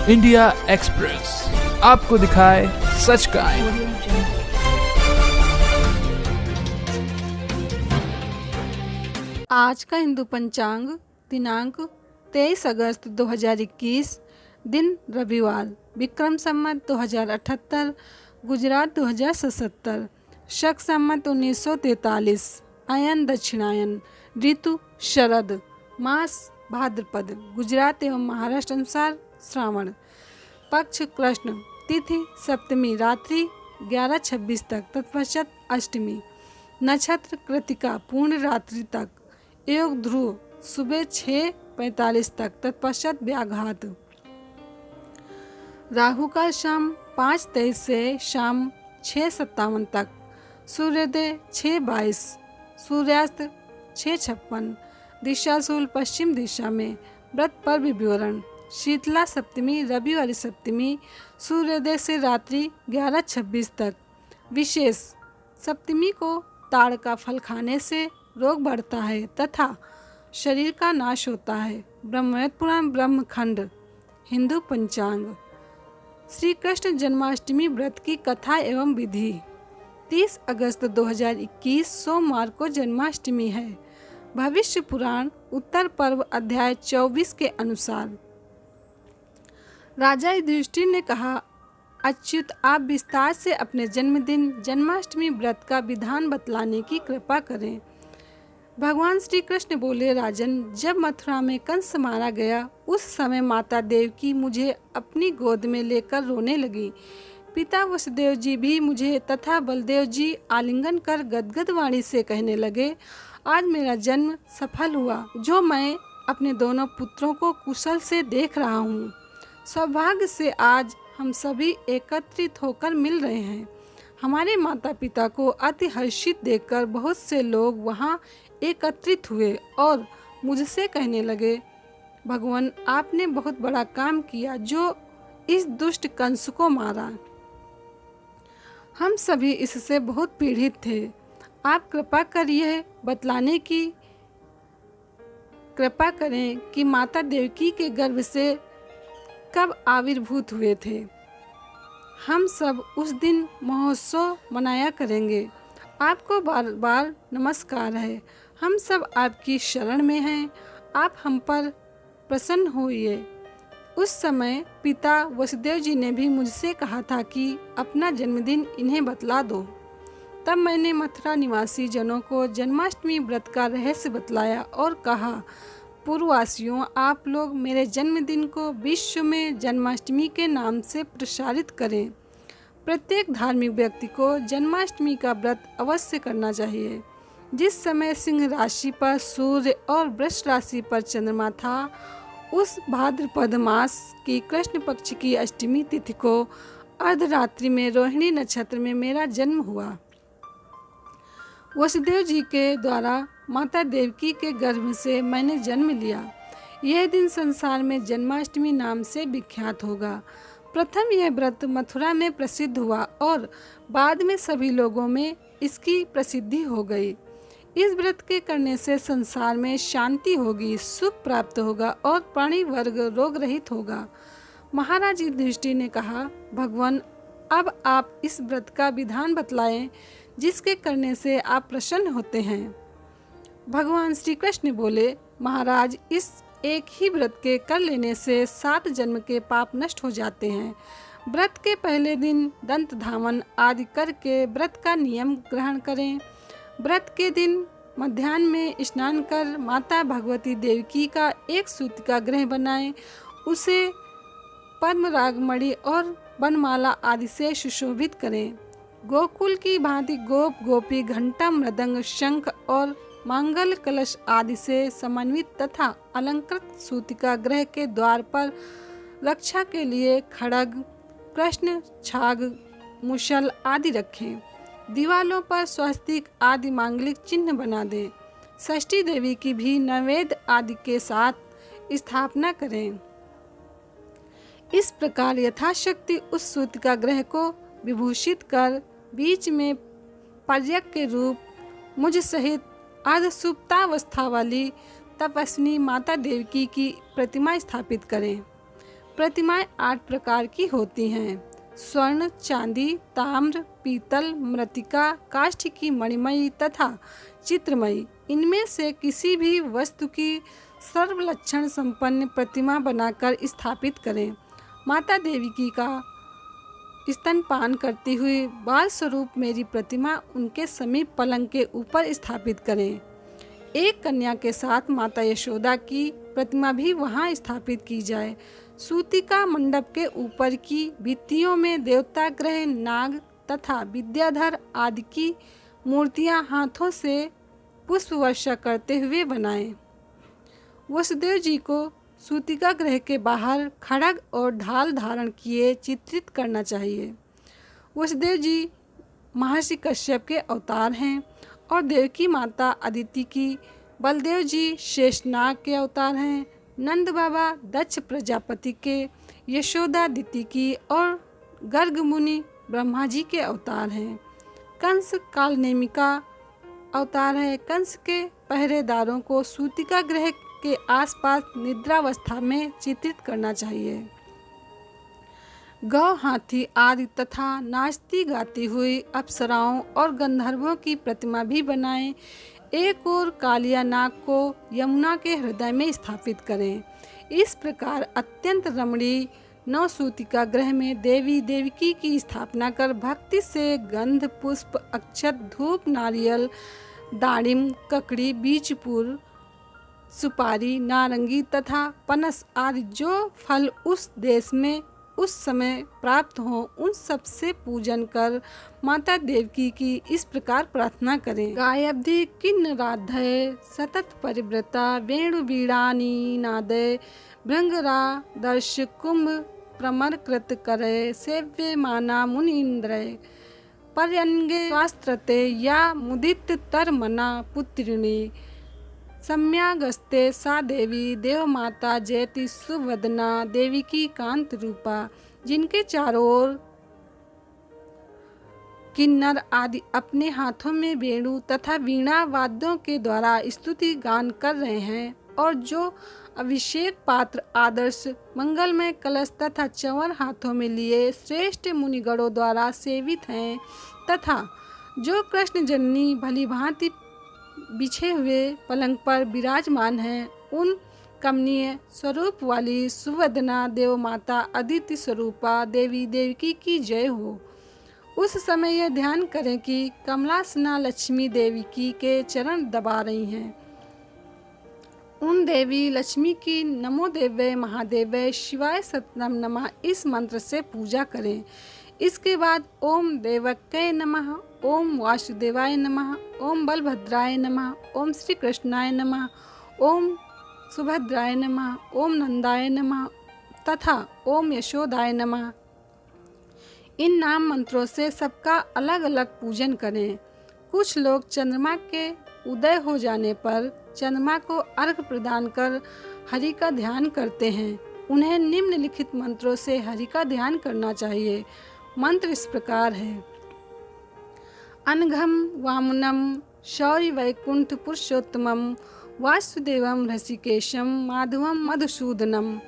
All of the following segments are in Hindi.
इंडिया एक्सप्रेस आपको दिखाए सच का आईना। आज का हिंदू पंचांग दिनांक 23 अगस्त 2021, दिन रविवार, विक्रम संवत 2078, गुजरात 2077, शक संवत 1943, अयन दक्षिणायन, ऋतु शरद, मास भाद्रपद, गुजरात एवं महाराष्ट्र अनुसार श्रावण, पक्ष कृष्ण, तिथि सप्तमी रात्रि 11:26 तक, तत्पश्चात अष्टमी, नक्षत्र कृतिका पूर्ण रात्रि तक, योग ध्रुव सुबह 6:45 तक, तत्पश्चात व्याघात, राहु का शाम 5:23 से शाम 6:57 तक, सूर्योदय 6:22, सूर्यास्त 6:56, दिशाशूल पश्चिम दिशा में, व्रत पर्व विवरण, शीतला सप्तमी रविवार सप्तमी, सूर्योदय से रात्रि 11:26 तक। विशेष, सप्तमी को ताड़ का फल खाने से रोग बढ़ता है तथा शरीर का नाश होता है। ब्रह्मवेद पुराण ब्रह्मखंड, हिंदू पंचांग। श्री कृष्ण जन्माष्टमी व्रत की कथा एवं विधि। 30 अगस्त 2021 सोमवार को जन्माष्टमी है। भविष्य पुराण उत्तर पर्व अध्याय 24 के अनुसार राजा युधिष्ठिर ने कहा, अच्युत, आप विस्तार से अपने जन्मदिन जन्माष्टमी व्रत का विधान बतलाने की कृपा करें। भगवान श्री कृष्ण बोले, राजन, जब मथुरा में कंस मारा गया उस समय माता देवकी मुझे अपनी गोद में लेकर रोने लगी। पिता वसुदेव जी भी मुझे तथा बलदेव जी आलिंगन कर गदगद वाणी से कहने लगे, आज मेरा जन्म सफल हुआ, जो मैं अपने दोनों पुत्रों को कुशल से देख रहा हूँ। सौभाग्य से आज हम सभी एकत्रित होकर मिल रहे हैं। हमारे माता पिता को अति हर्षित देखकर बहुत से लोग वहाँ एकत्रित हुए और मुझसे कहने लगे, भगवान, आपने बहुत बड़ा काम किया जो इस दुष्ट कंस को मारा। हम सभी इससे बहुत पीड़ित थे। आप कृपा कर यह बतलाने की कृपा करें कि माता देवकी के गर्भ से कब आविर्भूत हुए थे। हम सब उस दिन महोत्सव मनाया करेंगे। आपको बार बार नमस्कार है। हम सब आपकी शरण में हैं। आप हम पर प्रसन्न होइए। उस समय पिता वसुदेव जी ने भी मुझसे कहा था कि अपना जन्मदिन इन्हें बतला दो। तब मैंने मथुरा निवासी जनों को जन्माष्टमी व्रत का रहस्य बतलाया और कहा, पूर्ववासियों, आप लोग मेरे जन्मदिन को विश्व में जन्माष्टमी के नाम से प्रसारित करें। प्रत्येक धार्मिक व्यक्ति को जन्माष्टमी का व्रत अवश्य करना चाहिए। जिस समय सिंह राशि पर सूर्य और वृष राशि पर चंद्रमा था, उस भाद्रपद मास की कृष्ण पक्ष की अष्टमी तिथि को अर्धरात्रि में रोहिणी नक्षत्र में मेरा जन्म हुआ। वसुदेव जी के द्वारा माता देवकी के गर्भ से मैंने जन्म लिया। यह दिन संसार में जन्माष्टमी नाम से विख्यात होगा। प्रथम यह व्रत मथुरा में प्रसिद्ध हुआ और बाद में सभी लोगों में इसकी प्रसिद्धि हो गई। इस व्रत के करने से संसार में शांति होगी, सुख प्राप्त होगा और प्राणी वर्ग रोग रहित होगा। महाराज युधिष्ठिर ने कहा, भगवान, अब आप इस व्रत का विधान बतलाएं जिसके करने से आप प्रसन्न होते हैं। भगवान श्री कृष्ण बोले, महाराज, इस एक ही व्रत के कर लेने से 7 जन्म के पाप नष्ट हो जाते हैं। व्रत के पहले दिन दंत धावन आदि करके व्रत का नियम ग्रहण करें। व्रत के दिन मध्याह्न में स्नान कर माता भगवती देवकी का एक सूतिका ग्रह बनाएं। उसे पद्म रागमणि और बनमाला आदि से सुशोभित करें। गोकुल की भांति गोप गोपी घंटा मृदंग शंख और मांगल कलश आदि से समन्वित तथा अलंकृत सूतिका ग्रह के द्वार पर रक्षा के लिए खड्ग, कृष्ण छाग, मुशल आदि रखें। दीवालों पर स्वस्तिक आदि मांगलिक चिन्ह बना दें। षष्ठी देवी की भी नैवेद्य आदि के साथ स्थापना करें। इस प्रकार यथाशक्ति उस सूतिका ग्रह को विभूषित कर बीच में पर्यक के रूप मुझ सहित अर्धसुप्तावस्था वाली तपस्विनी माता देवकी की प्रतिमा स्थापित करें। प्रतिमाएं 8 प्रकार की होती हैं: स्वर्ण, चांदी, ताम्र, पीतल, मृत्तिका, काष्ठ की मणिमयी तथा चित्रमयी। इनमें से किसी भी वस्तु की सर्वलक्षण संपन्न प्रतिमा बनाकर स्थापित करें। माता देवकी का स्तनपान करती हुई बाल स्वरूप मेरी प्रतिमा उनके समीप पलंग के ऊपर स्थापित करें। एक कन्या के साथ माता यशोदा की प्रतिमा भी वहां स्थापित की जाए। सूतिका मंडप के ऊपर की भित्तियों में देवता ग्रह, नाग तथा विद्याधर आदि की मूर्तियां हाथों से पुष्प वर्षा करते हुए बनाएं। वसुदेव जी को सूतिका ग्रह के बाहर खड्ग और ढाल धारण किए चित्रित करना चाहिए। वसुदेव जी महर्षि कश्यप के अवतार हैं और देवकी माता अदिति की, बलदेव जी शेषनाग के अवतार हैं, नंद बाबा दक्ष प्रजापति के, यशोदा दिति की और गर्ग मुनि ब्रह्मा जी के अवतार हैं। कंस कालनेमिका अवतार है। कंस के पहरेदारों को सूतिका ग्रह के आसपास निद्रावस्था में चित्रित करना चाहिए। गौ, हाथी आदि तथा नाचती गाती हुई अप्सराओं और गंधर्वों की प्रतिमा भी बनाएं। एक और कालिया नाग को यमुना के हृदय में स्थापित करें। इस प्रकार अत्यंत रमणीय नवसूतिका ग्रह में देवी देवकी की स्थापना कर भक्ति से गंध, पुष्प, अक्षत, धूप, नारियल, दाड़िम, ककड़ी, बीजपुर, सुपारी, नारंगी तथा पनस आदि जो फल उस देश में उस समय प्राप्त हो, उन सब से पूजन कर माता देवकी की इस प्रकार प्रार्थना करें। गायब्धि किन्नराधय सतत परिव्रता वेणु वीणानी नादय भृंगरा दर्श कुंभ प्रमर कृत करे सेव्य माना मुनीन्द्रय पर्यंगे स्वास्त्रते या मुदित तरमना पुत्रिणी सम्यागस्ते सा देवी देव माता जयति सुवदना देवी की कांत रूपा। जिनके चारों ओर किन्नर आदि अपने हाथों में वेणु तथा वीणा वाद्यों के द्वारा स्तुति गान कर रहे हैं और जो अभिषेक पात्र, आदर्श मंगलमय कलश तथा चंवर हाथों में लिए श्रेष्ठ मुनिगणों द्वारा सेवित हैं तथा जो कृष्ण जननी भली भांति बिछे हुए पलंग पर विराजमान हैं, उन कमनीय स्वरूप वाली सुवदना देव माता अदिति स्वरूपा देवी देवकी की जय हो। उस समय यह ध्यान करें कि कमलासना लक्ष्मी देवकी के चरण दबा रही हैं। उन देवी लक्ष्मी की नमो देव्य महादेव्य शिवाय सतनाम नमः इस मंत्र से पूजा करें। इसके बाद ओम देवक्य नमः, ओम वासुदेवाय नमः, ओम बलभद्राय नमः, ओम श्री कृष्णाय नमः, ओम सुभद्राय नमः, ओम नंदाय नमः तथा ओम यशोदाय नमः। इन नाम मंत्रों से सबका अलग अलग पूजन करें। कुछ लोग चंद्रमा के उदय हो जाने पर चंद्रमा को अर्घ्य प्रदान कर हरि का ध्यान करते हैं। उन्हें निम्नलिखित मंत्रों से हरि का ध्यान करना चाहिए। मंत्र इस प्रकार है: अनघम वामनम शौरि वैकुंठ पुरुषोत्तमम वासुदेवम ऋषिकेशम माधवम मधुसूदनम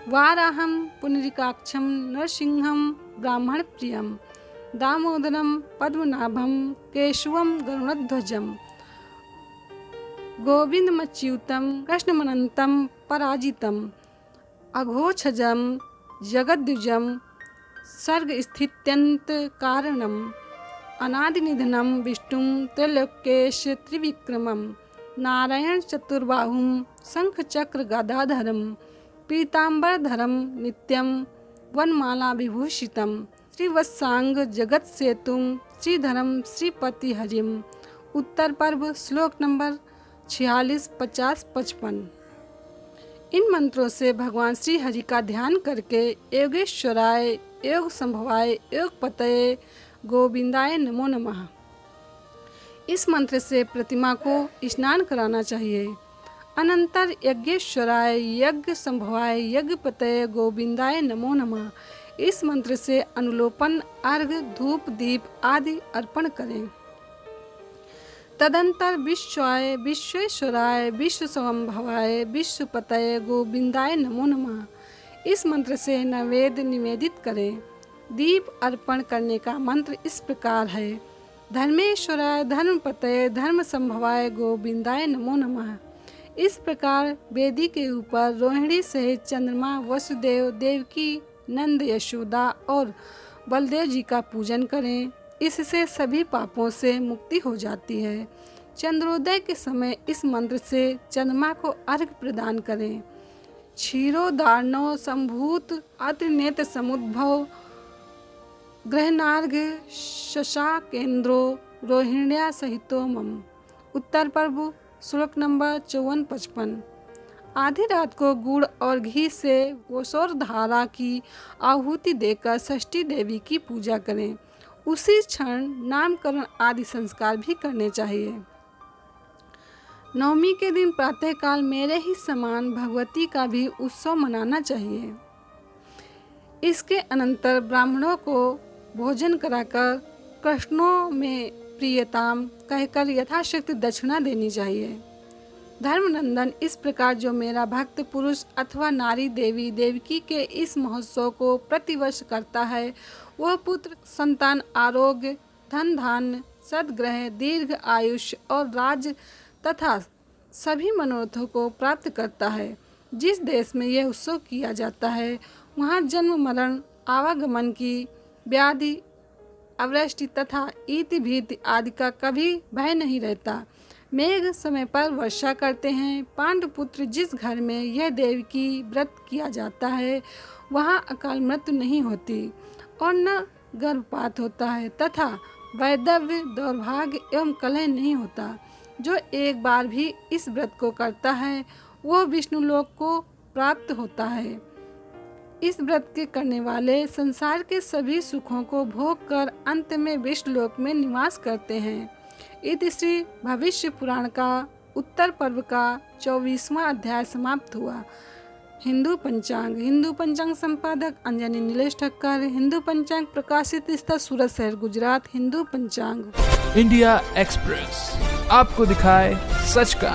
वाराहम पुनरिकाक्षम नरसिंहम ब्राह्मण प्रियम दामोदरम पद्मनाभम केशवम गरुणध्वजम गोविंदमच्युतम कृष्णमनंतम पराजितम अघोषजम जगद्विजम सर्ग स्थित्यंत कारणम अनादिनिधनम विष्णुम त्रैलोक्येश त्रिविक्रमम नारायण चतुर्बाहुम शंख चक्र गदाधरम पीतांबरधरम नित्यम वनमाला विभूषितम श्रीवत्सांग जगत सेतुम श्रीधरम श्रीपति हरिम। उत्तर पर्व श्लोक नंबर 46, 50, 55। इन मंत्रों से भगवान श्री हरि का ध्यान करके योगेश्वराय, योग संभवाय, योग पतये गोविंदाय नमो नमः इस मंत्र से प्रतिमा को स्नान कराना चाहिए। अनंतर यज्ञेश्वराय, यज्ञ संभवाय, यज्ञ पतये गोविंदाय नमो नमः इस मंत्र से अनुलोपन, अर्घ, धूप, दीप आदि अर्पण करें। तदंतर विश्वाय, विश्वेश्वराय, विश्व संभवाय, विश्वपतये गोविंदाय नमो नमः इस मंत्र से नैवेद्य निवेदित करें। दीप अर्पण करने का मंत्र इस प्रकार है। धर्मेश्वराय धर्मपतये धर्म संभवाय गोविंदाय नमो नमः। इस प्रकार वेदी के ऊपर रोहिणी सहित चंद्रमा, वसुदेव, देवकी, नंद, यशोदा और बलदेव जी का पूजन करें। इससे सभी पापों से मुक्ति हो जाती है। चंद्रोदय के समय इस मंत्र से चंद्रमा को अर्घ्य प्रदान करें। क्षीरोदार्णव संभूत अत्रिनेत्र समुद्भव ग्रहणार्घ शशाकेन्द्रो रोहिण्या सहितो मम। उत्तर पर्व श्लोक नंबर 54-55। आधी रात को गुड़ और घी से गोसोर धारा की आहुति देकर षष्ठी देवी की पूजा करें। उसी क्षण नामकरण आदि संस्कार भी करने चाहिए। नवमी के दिन प्रातःकाल मेरे ही समान भगवती का भी उत्सव मनाना चाहिए। इसके अनंतर ब्राह्मणों को भोजन कराकर कृष्णों में प्रियताम कहकर यथाशक्ति दक्षिणा देनी चाहिए। धर्मनंदन, इस प्रकार जो मेरा भक्त पुरुष अथवा नारी देवी देवकी के इस महोत्सव को प्रतिवर्ष करता है, वह पुत्र, संतान, आरोग्य, धन धान्य, सद्ग्रह, दीर्घ आयुष्य और राज्य तथा सभी मनोरथों को प्राप्त करता है। जिस देश में यह उत्सव किया जाता है, वहाँ जन्म, मरण, आवागमन की, व्याधि, अवृष्टि तथा ईति भीति आदि का कभी भय नहीं रहता। मेघ समय पर वर्षा करते हैं। पांडुपुत्र, जिस घर में यह देवकी व्रत किया जाता है, वहाँ अकाल मृत्यु नहीं होती और न गर्भपात होता है तथा वैधव्य, दौर्भाग्य एवं कलह नहीं होता। जो एक बार भी इस व्रत को करता है, वह विष्णु लोक को प्राप्त होता है। इस व्रत के करने वाले संसार के सभी सुखों को भोग कर अंत में विष्णु लोक में निवास करते हैं। इति श्री भविष्य पुराण का उत्तर पर्व का 24वां अध्याय समाप्त हुआ। हिंदू पंचांग संपादक अंजनी नीलेश ठक्कर। हिंदू पंचांग प्रकाशित स्थल सूरत शहर गुजरात। हिंदू पंचांग। इंडिया एक्सप्रेस आपको दिखाए सच का।